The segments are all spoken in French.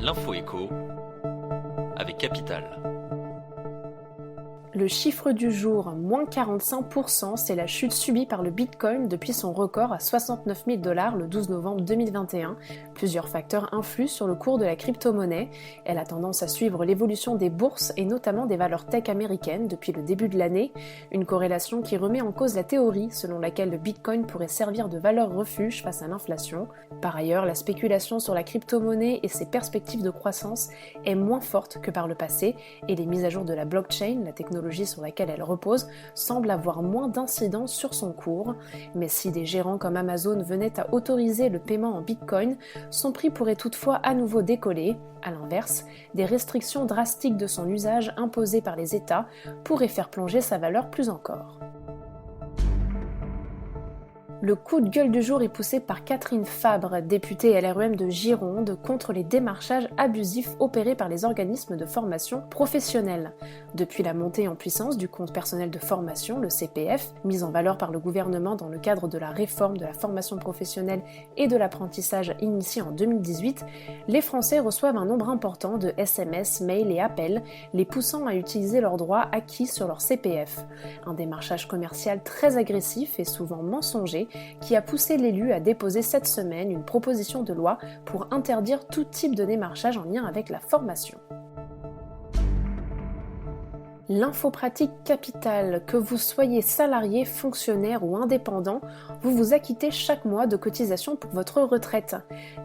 L'info écho avec Capital. Le chiffre du jour, moins 45%, c'est la chute subie par le Bitcoin depuis son record à 69 000 $ le 12 novembre 2021. Plusieurs facteurs influent sur le cours de la crypto-monnaie. Elle a tendance à suivre l'évolution des bourses et notamment des valeurs tech américaines depuis le début de l'année. Une corrélation qui remet en cause la théorie selon laquelle le Bitcoin pourrait servir de valeur refuge face à l'inflation. Par ailleurs, la spéculation sur la crypto-monnaie et ses perspectives de croissance est moins forte que par le passé et les mises à jour de la blockchain, la technologie sur laquelle elle repose, semble avoir moins d'incidence sur son cours. Mais si des gérants comme Amazon venaient à autoriser le paiement en Bitcoin, son prix pourrait toutefois à nouveau décoller. A l'inverse, des restrictions drastiques de son usage imposées par les États pourraient faire plonger sa valeur plus encore. Le coup de gueule du jour est poussé par Catherine Fabre, députée LREM de Gironde, contre les démarchages abusifs opérés par les organismes de formation professionnelle. Depuis la montée en puissance du compte personnel de formation, le CPF, mis en valeur par le gouvernement dans le cadre de la réforme de la formation professionnelle et de l'apprentissage initiée en 2018, les Français reçoivent un nombre important de SMS, mails et appels, les poussant à utiliser leurs droits acquis sur leur CPF. Un démarchage commercial très agressif et souvent mensonger qui a poussé l'élu à déposer cette semaine une proposition de loi pour interdire tout type de démarchage en lien avec la formation. L'info pratique capitale, que vous soyez salarié, fonctionnaire ou indépendant, vous vous acquittez chaque mois de cotisations pour votre retraite.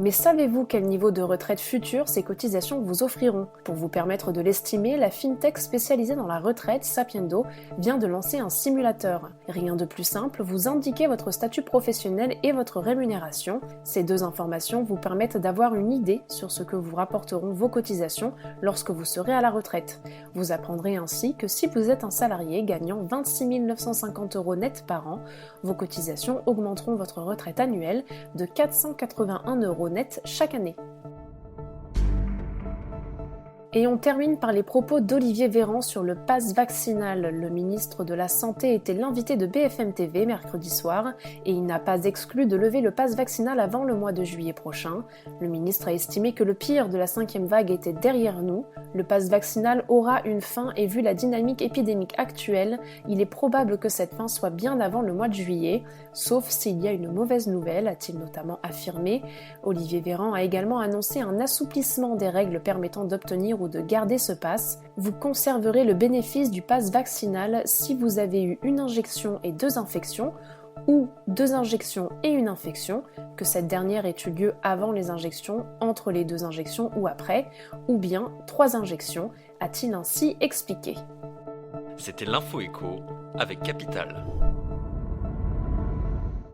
Mais savez-vous quel niveau de retraite futur ces cotisations vous offriront ? Pour vous permettre de l'estimer, la fintech spécialisée dans la retraite, Sapiendo, vient de lancer un simulateur. Rien de plus simple, vous indiquez votre statut professionnel et votre rémunération. Ces deux informations vous permettent d'avoir une idée sur ce que vous rapporteront vos cotisations lorsque vous serez à la retraite. Vous apprendrez ainsi que si vous êtes un salarié gagnant 26 950 € net par an, vos cotisations augmenteront votre retraite annuelle de 481 € net chaque année. Et on termine par les propos d'Olivier Véran sur le pass vaccinal. Le ministre de la Santé était l'invité de BFM TV mercredi soir et il n'a pas exclu de lever le pass vaccinal avant le mois de juillet prochain. Le ministre a estimé que le pire de la 5e vague était derrière nous. Le pass vaccinal aura une fin et vu la dynamique épidémique actuelle, il est probable que cette fin soit bien avant le mois de juillet, sauf s'il y a une mauvaise nouvelle, a-t-il notamment affirmé. Olivier Véran a également annoncé un assouplissement des règles permettant d'obtenir ou de garder ce pass. Vous conserverez le bénéfice du pass vaccinal si vous avez eu une injection et 2 infections, ou 2 injections et une infection, que cette dernière ait eu lieu avant les injections, entre les 2 injections ou après, ou bien 3 injections, a-t-il ainsi expliqué. C'était l'info écho avec Capital.